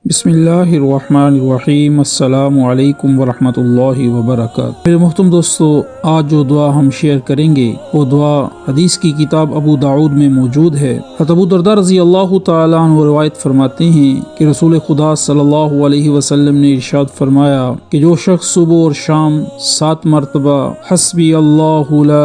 बिस्मिल्लाहिर्रहमानिर्रहीम। अस्सलामु अलैकुम वरहमतुल्लाहि वबरकातुहू। मेरे मोहतरम दोस्तों, आज जो दुआ हम शेयर करेंगे वो दुआ हदीस की किताब अबू दाऊद में मौजूद है। हज़रत अबू दरदा रज़ी अल्लाह तआला अन्हु रिवायत फरमाते हैं कि रसूल खुदा सल्लल्लाहु अलैहि वसल्लम ने इरशाद फरमाया कि जो शख्स सुबह और शाम 7 मरतबा हस्बी अल्लाहु ला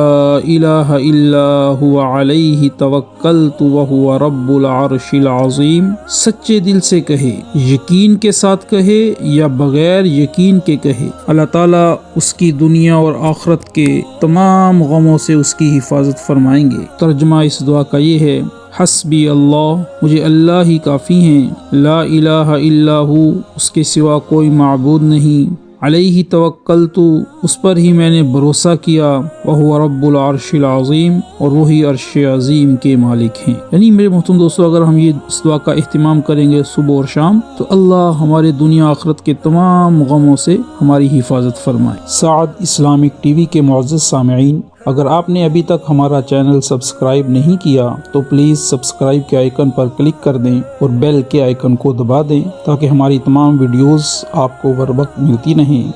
इलाहा इल्ला हुवा अलैहि तवक्कलतु व हुवा रब्बुल अर्शिल अज़ीम सच्चे दिल से कहे, यकीन के साथ कहे या बगैर यकीन के कहे, अल्लाह ताला उसकी दुनिया और आखिरत के तमाम गमों से उसकी हिफाजत फरमाएंगे। तर्जुमा इस दुआ का ये है, हस्बी अल्लाह, मुझे अल्लाह ही काफ़ी हैं, ला इलाहा इल्ला हु, उसके सिवा कोई माबूद नहीं, अलैहि तवक्कलतु, उस पर ही मैंने भरोसा किया, व हुवा रब्बुल अर्शिल अज़ीम, और वही अर्श अज़ीम के मालिक हैं। यानी मेरे मोहतरम दोस्तों, अगर हम ये इस दुआ का एहतिमाम करेंगे सुबह और शाम, तो अल्लाह हमारे दुनिया आखिरत के तमाम गमों से हमारी हिफाजत फरमाए। साद इस्लामिक टीवी के मुअज़्ज़ज़ सामिईन, अगर आपने अभी तक हमारा चैनल सब्सक्राइब नहीं किया तो प्लीज़ सब्सक्राइब के आइकन पर क्लिक कर दें और बेल के आइकन को दबा दें ताकि हमारी तमाम वीडियोस आपको बर वक्त मिलती रहें।